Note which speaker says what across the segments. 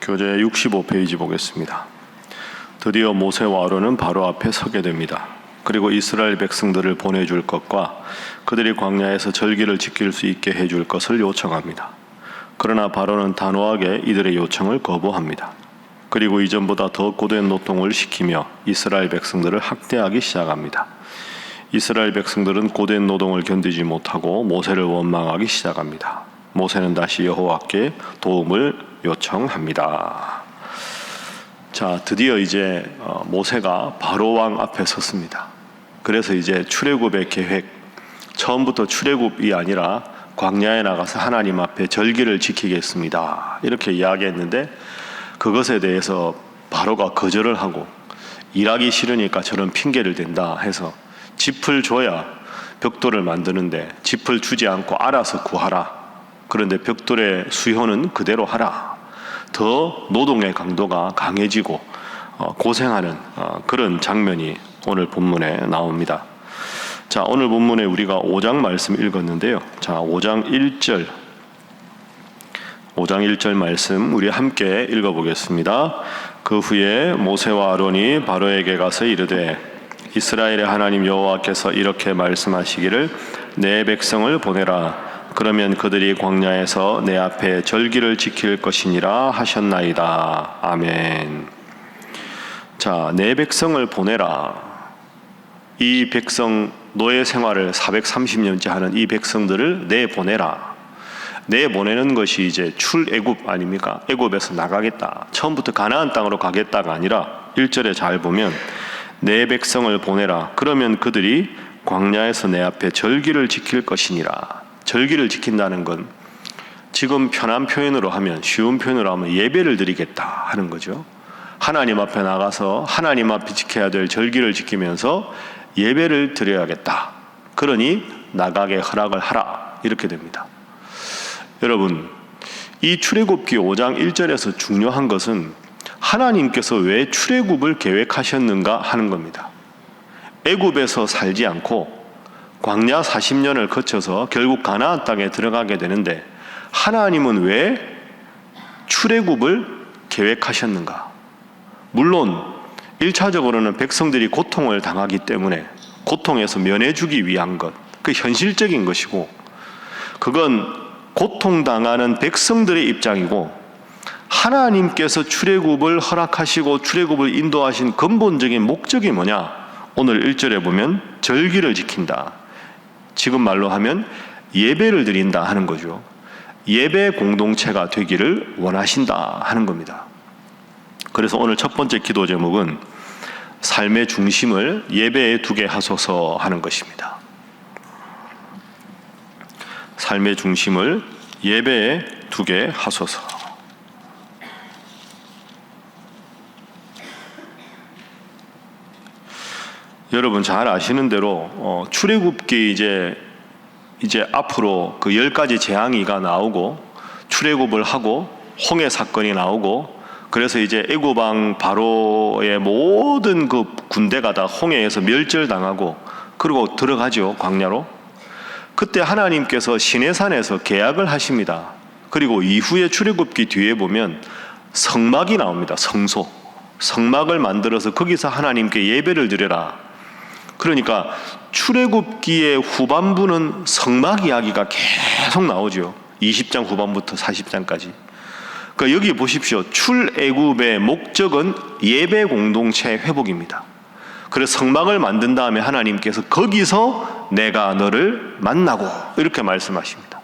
Speaker 1: 교재 65페이지 보겠습니다. 드디어 모세와 아론은 바로 앞에 서게 됩니다. 그리고 이스라엘 백성들을 보내줄 것과 그들이 광야에서 절기를 지킬 수 있게 해줄 것을 요청합니다. 그러나 바로는 단호하게 이들의 요청을 거부합니다. 그리고 이전보다 더 고된 노동을 시키며 이스라엘 백성들을 학대하기 시작합니다. 이스라엘 백성들은 고된 노동을 견디지 못하고 모세를 원망하기 시작합니다. 모세는 다시 여호와께 도움을 요청합니다. 자, 드디어 이제 모세가 바로 왕 앞에 섰습니다. 그래서 이제 출애굽의 계획, 처음부터 출애굽이 아니라 광야에 나가서 하나님 앞에 절기를 지키겠습니다, 이렇게 이야기했는데 그것에 대해서 바로가 거절을 하고 일하기 싫으니까 저런 핑계를 댄다 해서 짚을 줘야 벽돌을 만드는데 짚을 주지 않고 알아서 구하라. 그런데 벽돌의 수효는 그대로 하라. 더 노동의 강도가 강해지고 고생하는 그런 장면이 오늘 본문에 나옵니다. 자, 오늘 본문에 우리가 5장 말씀 읽었는데요. 자, 5장 1절 말씀 우리 함께 읽어보겠습니다. 그 후에 모세와 아론이 바로에게 가서 이르되 이스라엘의 하나님 여호와께서 이렇게 말씀하시기를 내 백성을 보내라. 그러면 그들이 광야에서 내 앞에 절기를 지킬 것이니라 하셨나이다. 아멘. 자, 내 백성을 보내라. 이 백성, 노예 생활을 430년째 하는 이 백성들을 내보내라. 내보내는 것이 이제 출애굽 아닙니까? 애굽에서 나가겠다. 처음부터 가나안 땅으로 가겠다가 아니라 1절에 잘 보면 내 백성을 보내라. 그러면 그들이 광야에서 내 앞에 절기를 지킬 것이니라. 절기를 지킨다는 건 지금 편한 표현으로 하면, 쉬운 표현으로 하면 예배를 드리겠다 하는 거죠. 하나님 앞에 나가서 하나님 앞에 지켜야 될 절기를 지키면서 예배를 드려야겠다. 그러니 나가게 허락을 하라. 이렇게 됩니다. 여러분, 이 출애굽기 5장 1절에서 중요한 것은 하나님께서 왜 출애굽을 계획하셨는가 하는 겁니다. 애굽에서 살지 않고 광야 40년을 거쳐서 결국 가나안 땅에 들어가게 되는데 하나님은 왜 출애굽을 계획하셨는가? 물론 1차적으로는 백성들이 고통을 당하기 때문에 고통에서 면해주기 위한 것, 그 현실적인 것이고, 그건 고통당하는 백성들의 입장이고, 하나님께서 출애굽을 허락하시고 출애굽을 인도하신 근본적인 목적이 뭐냐? 오늘 1절에 보면 절기를 지킨다. 지금 말로 하면 예배를 드린다 하는 거죠. 예배 공동체가 되기를 원하신다 하는 겁니다. 그래서 오늘 첫 번째 기도 제목은 삶의 중심을 예배에 두게 하소서 하는 것입니다. 삶의 중심을 예배에 두게 하소서. 여러분 잘 아시는 대로 출애굽기 이제 앞으로 그 10가지 재앙이가 나오고 출애굽을 하고 홍해 사건이 나오고, 그래서 이제 애굽 왕 바로의 모든 그 군대가 다 홍해에서 멸절당하고 그리고 들어가죠, 광야로. 그때 하나님께서 시내산에서 계약을 하십니다. 그리고 이후에 출애굽기 뒤에 보면 성막이 나옵니다. 성막을 만들어서 거기서 하나님께 예배를 드려라. 그러니까 출애굽기의 후반부는 성막 이야기가 계속 나오죠. 20장 후반부터 40장까지. 그러니까 여기 보십시오. 출애굽의 목적은 예배 공동체 회복입니다. 그래서 성막을 만든 다음에 하나님께서 거기서 내가 너를 만나고 이렇게 말씀하십니다.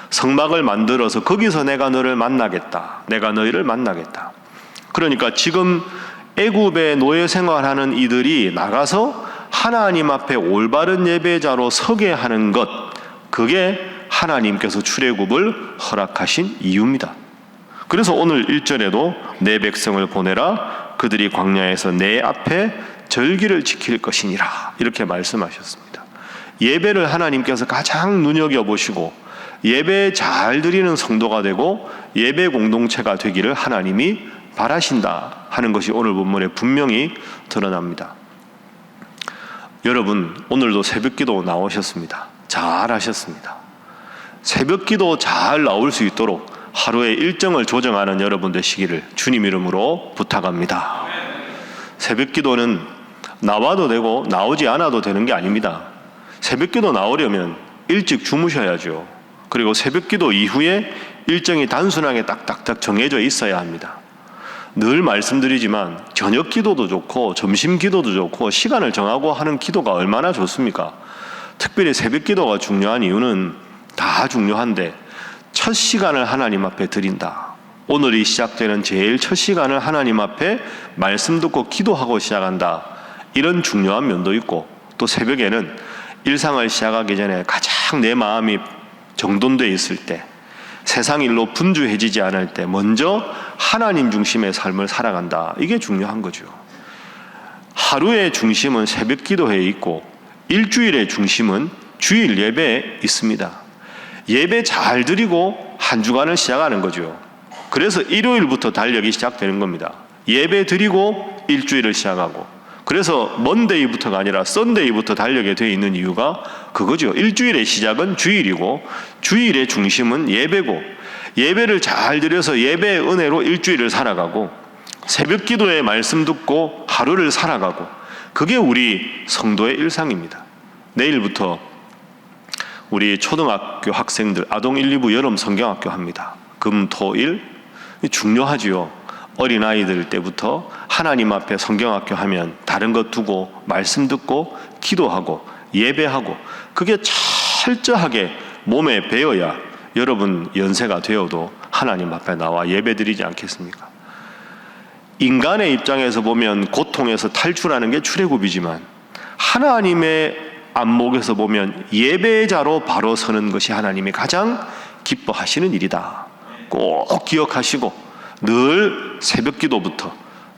Speaker 1: 성막을 만들어서 거기서 내가 너를 만나겠다. 내가 너희를 만나겠다. 그러니까 지금 애굽의 노예 생활하는 이들이 나가서 하나님 앞에 올바른 예배자로 서게 하는 것, 그게 하나님께서 출애굽을 허락하신 이유입니다. 그래서 오늘 1절에도 내 백성을 보내라. 그들이 광야에서 내 앞에 절기를 지킬 것이니라. 이렇게 말씀하셨습니다. 예배를 하나님께서 가장 눈여겨보시고 예배 잘 드리는 성도가 되고 예배 공동체가 되기를 하나님이 바라신다 하는 것이 오늘 본문에 분명히 드러납니다. 여러분, 오늘도 새벽기도 나오셨습니다. 잘 하셨습니다. 새벽기도 잘 나올 수 있도록 하루의 일정을 조정하는 여러분 되시기를 주님 이름으로 부탁합니다. 새벽기도는 나와도 되고 나오지 않아도 되는 게 아닙니다. 새벽기도 나오려면 일찍 주무셔야죠. 그리고 새벽기도 이후에 일정이 단순하게 딱딱딱 정해져 있어야 합니다. 늘 말씀드리지만 저녁 기도도 좋고 점심 기도도 좋고 시간을 정하고 하는 기도가 얼마나 좋습니까? 특별히 새벽 기도가 중요한 이유는 다 중요한데 첫 시간을 하나님 앞에 드린다. 오늘이 시작되는 제일 첫 시간을 하나님 앞에 말씀 듣고 기도하고 시작한다. 이런 중요한 면도 있고, 또 새벽에는 일상을 시작하기 전에 가장 내 마음이 정돈되어 있을 때, 세상 일로 분주해지지 않을 때 먼저 하나님 중심의 삶을 살아간다. 이게 중요한 거죠. 하루의 중심은 새벽 기도회에 있고 일주일의 중심은 주일 예배에 있습니다. 예배 잘 드리고 한 주간을 시작하는 거죠. 그래서 일요일부터 달력이 시작되는 겁니다. 예배 드리고 일주일을 시작하고, 그래서 먼데이부터가 아니라 썬데이부터 달력에 되어 있는 이유가 그거죠. 일주일의 시작은 주일이고 주일의 중심은 예배고, 예배를 잘 드려서 예배의 은혜로 일주일을 살아가고, 새벽 기도의 말씀 듣고 하루를 살아가고, 그게 우리 성도의 일상입니다. 내일부터 우리 초등학교 학생들 아동 1, 2부 여름 성경학교 합니다. 금, 토, 일 중요하지요. 어린아이들 때부터 하나님 앞에 성경학교 하면 다른 것 두고 말씀 듣고 기도하고 예배하고, 그게 철저하게 몸에 배어야 여러분 연세가 되어도 하나님 앞에 나와 예배드리지 않겠습니까? 인간의 입장에서 보면 고통에서 탈출하는 게 출애굽이지만 하나님의 안목에서 보면 예배자로 바로 서는 것이 하나님이 가장 기뻐하시는 일이다. 꼭 기억하시고 늘 새벽 기도부터,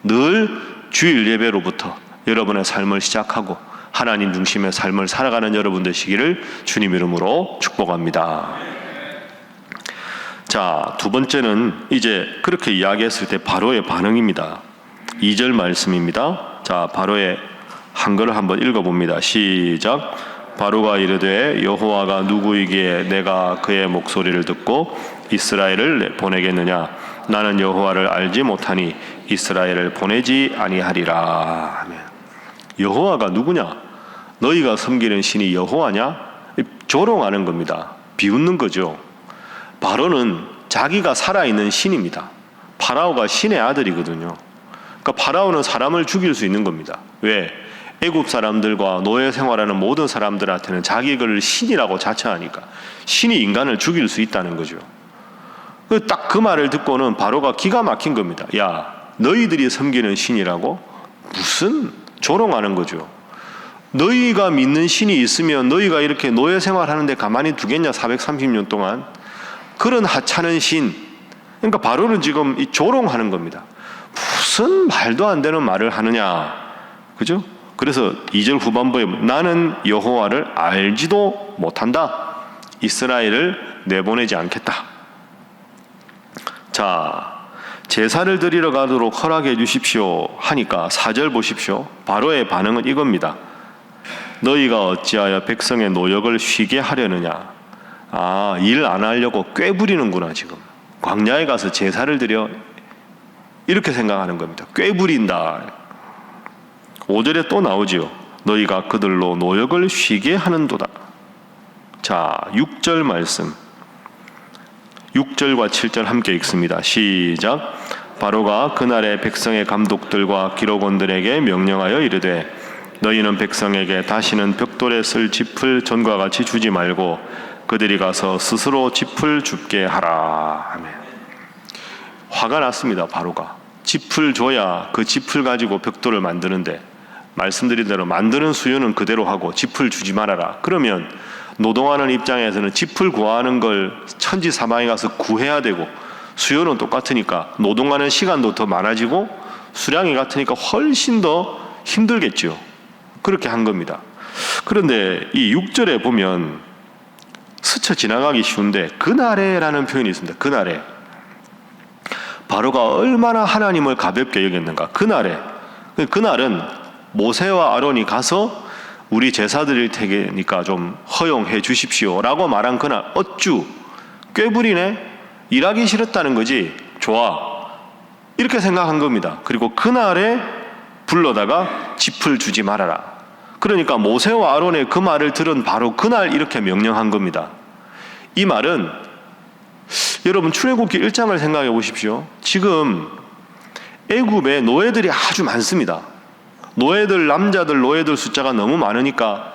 Speaker 1: 늘 주일 예배로부터 여러분의 삶을 시작하고 하나님 중심의 삶을 살아가는 여러분 되시기를 주님 이름으로 축복합니다. 자, 두 번째는 이제 그렇게 이야기했을 때 바로의 반응입니다. 2절 말씀입니다. 자, 바로의 한글을 한번 읽어봅니다. 시작. 바로가 이르되 여호와가 누구이기에 내가 그의 목소리를 듣고 이스라엘을 보내겠느냐? 나는 여호와를 알지 못하니 이스라엘을 보내지 아니하리라. 아멘. 여호와가 누구냐? 너희가 섬기는 신이 여호와냐? 조롱하는 겁니다. 비웃는 거죠. 바로는 자기가 살아있는 신입니다. 파라오가 신의 아들이거든요. 그러니까 파라오는 사람을 죽일 수 있는 겁니다. 왜? 애굽 사람들과 노예 생활하는 모든 사람들한테는 자기를 신이라고 자처하니까 신이 인간을 죽일 수 있다는 거죠. 딱 그 말을 듣고는 바로가 기가 막힌 겁니다. 야, 너희들이 섬기는 신이라고? 무슨 조롱하는 거죠. 너희가 믿는 신이 있으면 너희가 이렇게 노예 생활하는데 가만히 두겠냐? 430년 동안. 그런 하찮은 신. 그러니까 바로는 지금 이 조롱하는 겁니다. 무슨 말도 안 되는 말을 하느냐. 그죠? 그래서 2절 후반부에 나는 여호와를 알지도 못한다. 이스라엘을 내보내지 않겠다. 자, 제사를 드리러 가도록 허락해 주십시오 하니까 4절 보십시오. 바로의 반응은 이겁니다. 너희가 어찌하여 백성의 노역을 쉬게 하려느냐. 아, 일 안 하려고 꾀부리는구나. 지금 광야에 가서 제사를 드려, 이렇게 생각하는 겁니다. 꾀부린다. 5절에 또 나오지요. 너희가 그들로 노역을 쉬게 하는도다. 자, 6절 말씀, 6절과 7절 함께 읽습니다. 시작. 바로가 그날의 백성의 감독들과 기록원들에게 명령하여 이르되 너희는 백성에게 다시는 벽돌에 쓸 짚을 전과 같이 주지 말고 그들이 가서 스스로 짚을 줍게 하라. 아멘. 화가 났습니다. 바로가 짚을 줘야 그 짚을 가지고 벽돌을 만드는데, 말씀드린 대로 만드는 수요는 그대로 하고 짚을 주지 말아라. 그러면 노동하는 입장에서는 짚을 구하는 걸 천지사방에 가서 구해야 되고, 수요는 똑같으니까 노동하는 시간도 더 많아지고 수량이 같으니까 훨씬 더 힘들겠죠. 그렇게 한 겁니다. 그런데 이 6절에 보면 스쳐 지나가기 쉬운데 그날에라는 표현이 있습니다. 그날에. 바로가 얼마나 하나님을 가볍게 여겼는가. 그날에. 그날은 모세와 아론이 가서 우리 제사 드릴 테니까 좀 허용해 주십시오 라고 말한 그날. 어쭈 꾀부리네. 일하기 싫었다는 거지. 좋아. 이렇게 생각한 겁니다. 그리고 그날에 불러다가 짚을 주지 말아라. 그러니까 모세와 아론의 그 말을 들은 바로 그날 이렇게 명령한 겁니다. 이 말은 여러분 출애굽기 1장을 생각해 보십시오. 지금 애굽에 노예들이 아주 많습니다. 남자들 노예들 숫자가 너무 많으니까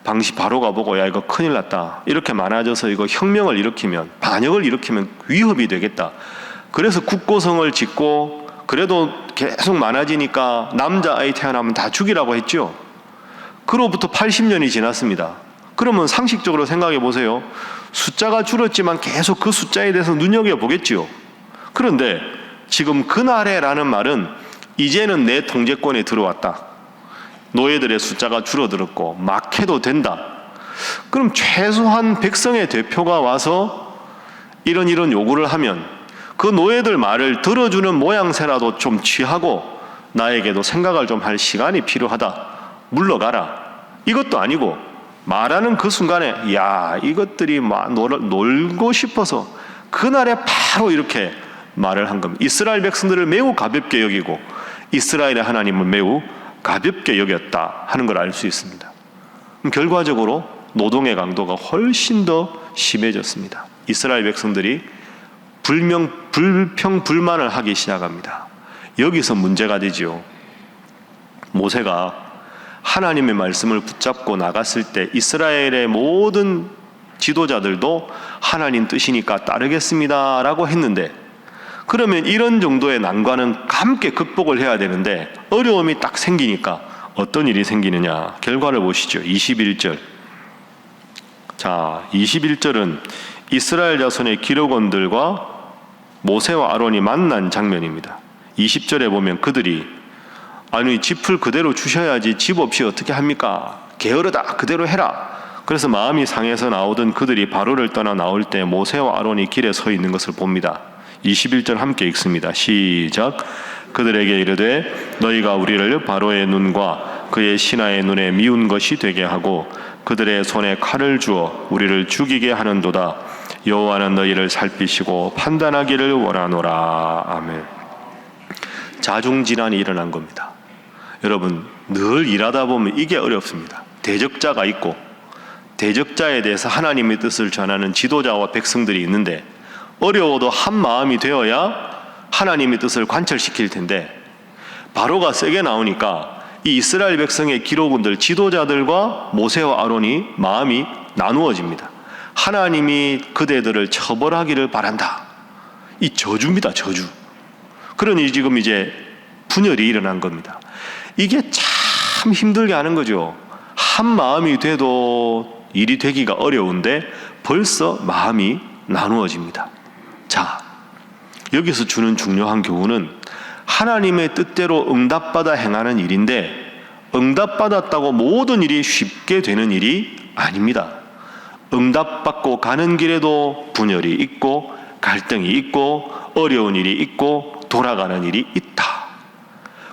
Speaker 1: 방시 바로가 보고 야 이거 큰일 났다. 이렇게 많아져서 이거 혁명을 일으키면 반역을 일으키면 위협이 되겠다. 그래서 국고성을 짓고 그래도 계속 많아지니까 남자아이 태어나면 다 죽이라고 했죠. 그로부터 80년이 지났습니다. 그러면 상식적으로 생각해 보세요. 숫자가 줄었지만 계속 그 숫자에 대해서 눈여겨보겠지요. 그런데 지금 그날에라는 말은 이제는 내 통제권에 들어왔다. 노예들의 숫자가 줄어들었고 막 해도 된다. 그럼 최소한 백성의 대표가 와서 이런 요구를 하면 그 노예들 말을 들어주는 모양새라도 좀 취하고 나에게도 생각을 좀 할 시간이 필요하다. 물러가라. 이것도 아니고 말하는 그 순간에 야 이것들이 막 놀고 싶어서 그날에 바로 이렇게 말을 한 겁니다. 이스라엘 백성들을 매우 가볍게 여기고 이스라엘의 하나님을 매우 가볍게 여겼다 하는 걸 알 수 있습니다. 결과적으로 노동의 강도가 훨씬 더 심해졌습니다. 이스라엘 백성들이 불평불만을 하기 시작합니다. 여기서 문제가 되지요. 모세가 하나님의 말씀을 붙잡고 나갔을 때 이스라엘의 모든 지도자들도 하나님 뜻이니까 따르겠습니다 라고 했는데, 그러면 이런 정도의 난관은 함께 극복을 해야 되는데 어려움이 딱 생기니까 어떤 일이 생기느냐. 결과를 보시죠. 21절. 자, 21절은 이스라엘 자손의 기록원들과 모세와 아론이 만난 장면입니다. 20절에 보면 그들이 아니 짚을 그대로 주셔야지 집 없이 어떻게 합니까? 게으르다 그대로 해라. 그래서 마음이 상해서 나오던 그들이 바로를 떠나 나올 때 모세와 아론이 길에 서 있는 것을 봅니다. 21절 함께 읽습니다. 시작. 그들에게 이르되 너희가 우리를 바로의 눈과 그의 신하의 눈에 미운 것이 되게 하고 그들의 손에 칼을 주어 우리를 죽이게 하는도다. 여호와는 너희를 살피시고 판단하기를 원하노라. 아멘. 자중질환이 일어난 겁니다. 여러분 늘 일하다 보면 이게 어렵습니다. 대적자가 있고 대적자에 대해서 하나님의 뜻을 전하는 지도자와 백성들이 있는데 어려워도 한 마음이 되어야 하나님의 뜻을 관철시킬 텐데 바로가 세게 나오니까 이 이스라엘 백성의 기록원들 지도자들과 모세와 아론이 마음이 나누어집니다. 하나님이 그대들을 처벌하기를 바란다. 이 저주입니다. 저주. 그러니 지금 이제 분열이 일어난 겁니다. 이게 참 힘들게 하는 거죠. 한 마음이 돼도 일이 되기가 어려운데 벌써 마음이 나누어집니다. 자, 여기서 주는 중요한 교훈은 하나님의 뜻대로 응답받아 행하는 일인데 응답받았다고 모든 일이 쉽게 되는 일이 아닙니다. 응답받고 가는 길에도 분열이 있고 갈등이 있고 어려운 일이 있고 돌아가는 일이 있다.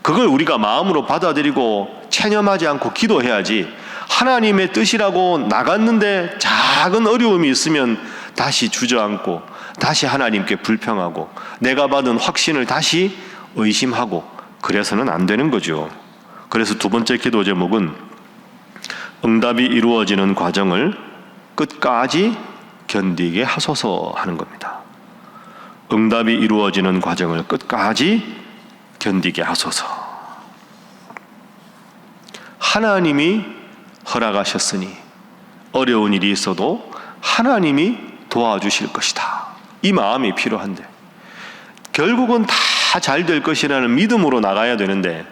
Speaker 1: 그걸 우리가 마음으로 받아들이고 체념하지 않고 기도해야지. 하나님의 뜻이라고 나갔는데 작은 어려움이 있으면 다시 주저앉고 다시 하나님께 불평하고 내가 받은 확신을 다시 의심하고 그래서는 안 되는 거죠. 그래서 두 번째 기도 제목은 응답이 이루어지는 과정을 끝까지 견디게 하소서 하는 겁니다. 응답이 이루어지는 과정을 끝까지 견디게 하소서. 하나님이 허락하셨으니 어려운 일이 있어도 하나님이 도와주실 것이다. 이 마음이 필요한데 결국은 다 잘 될 것이라는 믿음으로 나가야 되는데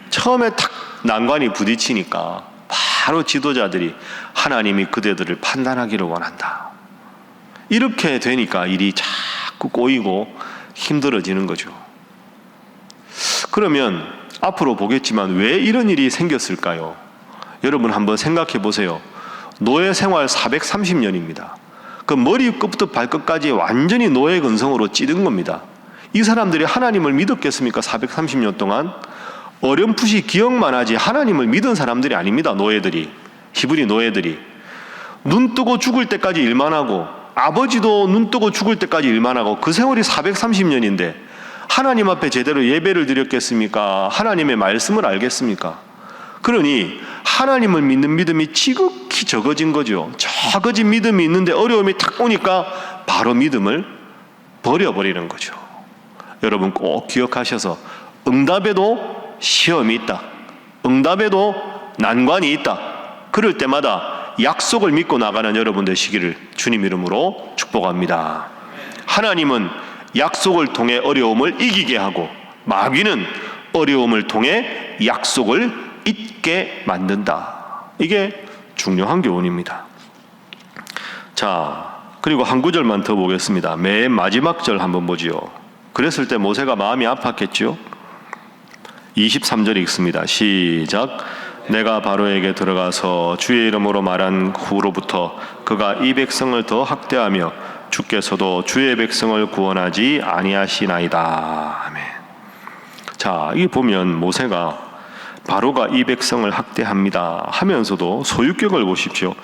Speaker 1: 처음에 탁 난관이 부딪히니까 바로 지도자들이 하나님이 그대들을 판단하기를 원한다. 이렇게 되니까 일이 자꾸 꼬이고 힘들어지는 거죠. 그러면 앞으로 보겠지만 왜 이런 일이 생겼을까요? 여러분 한번 생각해 보세요. 노예 생활 430년입니다. 그 머리끝부터 발끝까지 완전히 노예 근성으로 찌든 겁니다. 이 사람들이 하나님을 믿었겠습니까? 430년 동안 어렴풋이 기억만 하지 하나님을 믿은 사람들이 아닙니다. 노예들이, 히브리 노예들이 눈 뜨고 죽을 때까지 일만 하고 아버지도 눈 뜨고 죽을 때까지 일만 하고 그 세월이 430년인데 하나님 앞에 제대로 예배를 드렸겠습니까? 하나님의 말씀을 알겠습니까? 그러니 하나님을 믿는 믿음이 지극히 적어진 거죠. 적어진 믿음이 있는데 어려움이 탁 오니까 바로 믿음을 버려버리는 거죠. 여러분 꼭 기억하셔서 응답에도 시험이 있다. 응답에도 난관이 있다. 그럴 때마다 약속을 믿고 나가는 여러분 되시기를 주님 이름으로 축복합니다. 하나님은 약속을 통해 어려움을 이기게 하고 마귀는 어려움을 통해 약속을 잊게 만든다. 이게 중요한 교훈입니다. 자, 그리고 한 구절만 더 보겠습니다. 맨 마지막 절 한번 보지요. 그랬을 때 모세가 마음이 아팠겠죠? 23절 읽습니다. 시작. 내가 바로에게 들어가서 주의 이름으로 말한 후로부터 그가 이 백성을 더 학대하며 주께서도 주의 백성을 구원하지 아니하시나이다. 아멘. 자, 이 보면 모세가 바로가 이 백성을 학대합니다 하면서도 소유격을 보십시오.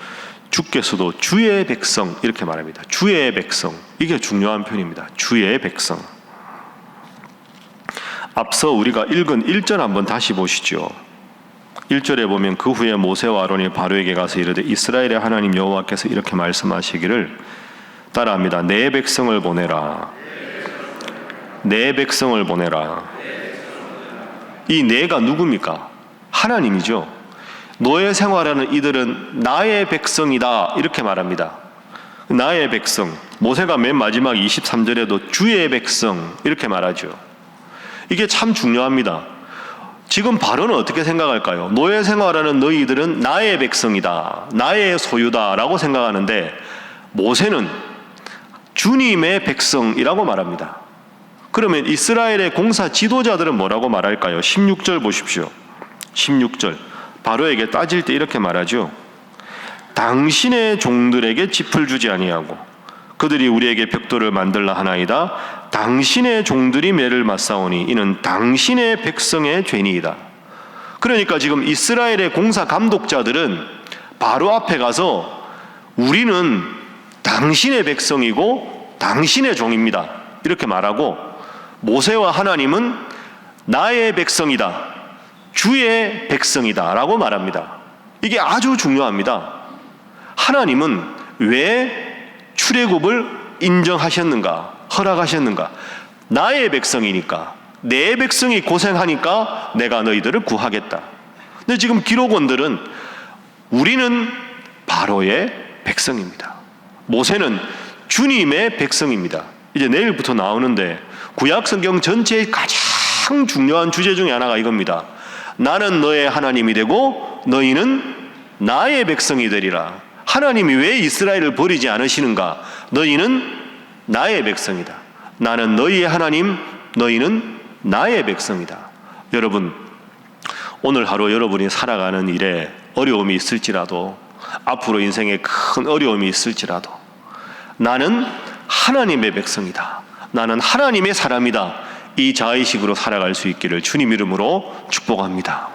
Speaker 1: 주께서도 주의 백성 이렇게 말합니다. 주의 백성. 이게 중요한 표현입니다. 주의 백성. 앞서 우리가 읽은 1절 한번 다시 보시죠. 1절에 보면 그 후에 모세와 아론이 바로에게 가서 이르되 이스라엘의 하나님 여호와께서 이렇게 말씀하시기를 따라합니다. 내 백성을 보내라. 내 백성을 보내라. 이 내가 누굽니까? 하나님이죠. 노예 생활하는 이들은 나의 백성이다 이렇게 말합니다. 나의 백성. 모세가 맨 마지막 23절에도 주의 백성 이렇게 말하죠. 이게 참 중요합니다. 지금 바로는 어떻게 생각할까요? 노예 생활하는 너희들은 나의 백성이다, 나의 소유다 라고 생각하는데 모세는 주님의 백성이라고 말합니다. 그러면 이스라엘의 공사 지도자들은 뭐라고 말할까요? 16절 보십시오. 16절 바로에게 따질 때 이렇게 말하죠. 당신의 종들에게 짚을 주지 아니하고 그들이 우리에게 벽돌을 만들라 하나이다. 당신의 종들이 매를 맞사오니 이는 당신의 백성의 죄니이다. 그러니까 지금 이스라엘의 공사 감독자들은 바로 앞에 가서 우리는 당신의 백성이고 당신의 종입니다 이렇게 말하고 모세와 하나님은 나의 백성이다, 주의 백성이다 라고 말합니다. 이게 아주 중요합니다. 하나님은 왜 출애굽을 인정하셨는가, 허락하셨는가? 나의 백성이니까, 내 백성이 고생하니까 내가 너희들을 구하겠다. 근데 지금 기록원들은 우리는 바로의 백성입니다. 모세는 주님의 백성입니다. 이제 내일부터 나오는데 구약 성경 전체의 가장 중요한 주제 중에 하나가 이겁니다. 나는 너의 하나님이 되고 너희는 나의 백성이 되리라. 하나님이 왜 이스라엘을 버리지 않으시는가? 너희는 나의 백성이다. 나는 너희의 하나님, 너희는 나의 백성이다. 여러분, 오늘 하루 여러분이 살아가는 일에 어려움이 있을지라도, 앞으로 인생에 큰 어려움이 있을지라도 나는 하나님의 백성이다, 나는 하나님의 사람이다, 이 자의식으로 살아갈 수 있기를 주님 이름으로 축복합니다.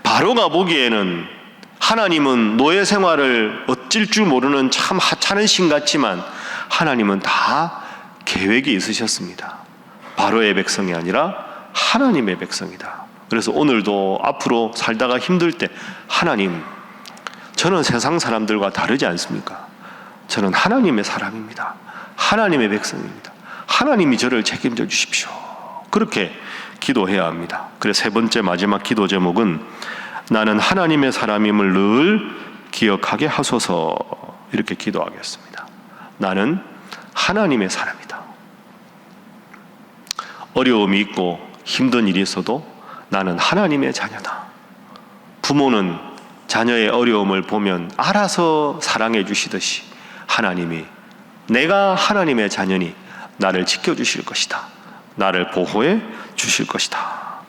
Speaker 1: 바로가 보기에는 하나님은 노예 생활을 어쩔 줄 모르는 참 하찮은 신 같지만 하나님은 다 계획이 있으셨습니다. 바로의 백성이 아니라 하나님의 백성이다. 그래서 오늘도 앞으로 살다가 힘들 때 하나님, 저는 세상 사람들과 다르지 않습니까? 저는 하나님의 사람입니다. 하나님의 백성입니다. 하나님이 저를 책임져 주십시오. 그렇게 기도해야 합니다. 그래서 세 번째 마지막 기도 제목은 나는 하나님의 사람임을 늘 기억하게 하소서, 이렇게 기도하겠습니다. 나는 하나님의 사람이다. 어려움이 있고 힘든 일이 있어도 나는 하나님의 자녀다. 부모는 자녀의 어려움을 보면 알아서 사랑해 주시듯이 하나님이 내가 하나님의 자녀니 나를 지켜주실 것이다, 나를 보호해 주실 것이다.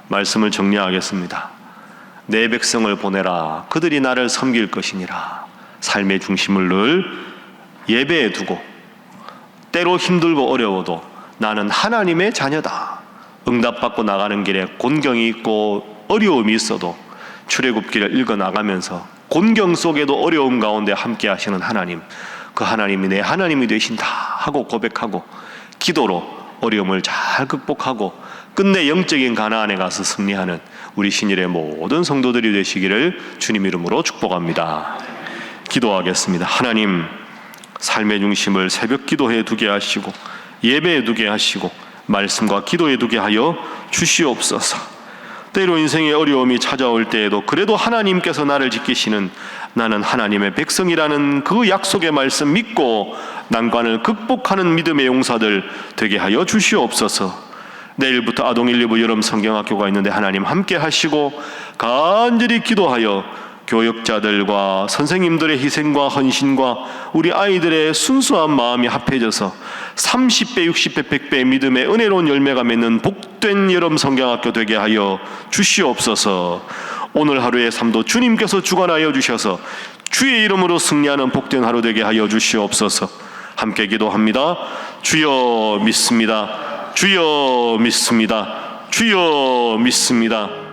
Speaker 1: 말씀을 정리하겠습니다. 내 백성을 보내라. 그들이 나를 섬길 것이니라. 삶의 중심을 늘 예배에 두고 때로 힘들고 어려워도 나는 하나님의 자녀다. 응답받고 나가는 길에 곤경이 있고 어려움이 있어도 출애굽기를 읽어 나가면서 곤경 속에도 어려움 가운데 함께 하시는 하나님, 그 하나님이 내 하나님이 되신다 하고 고백하고 기도로 어려움을 잘 극복하고 끝내 영적인 가나안에 가서 승리하는 우리 신일의 모든 성도들이 되시기를 주님 이름으로 축복합니다. 기도하겠습니다. 하나님, 삶의 중심을 새벽 기도에 두게 하시고 예배에 두게 하시고 말씀과 기도에 두게 하여 주시옵소서. 때로 인생의 어려움이 찾아올 때에도 그래도 하나님께서 나를 지키시는 나는 하나님의 백성이라는 그 약속의 말씀 믿고 난관을 극복하는 믿음의 용사들 되게 하여 주시옵소서. 내일부터 아동 1, 2부 여름 성경학교가 있는데 하나님 함께 하시고 간절히 기도하여 교육자들과 선생님들의 희생과 헌신과 우리 아이들의 순수한 마음이 합해져서 30배, 60배, 100배의 믿음의 은혜로운 열매가 맺는 복된 여름 성경학교 되게 하여 주시옵소서. 오늘 하루의 삶도 주님께서 주관하여 주셔서 주의 이름으로 승리하는 복된 하루 되게 하여 주시옵소서. 함께 기도합니다. 주여 믿습니다. 주여 믿습니다. 주여 믿습니다.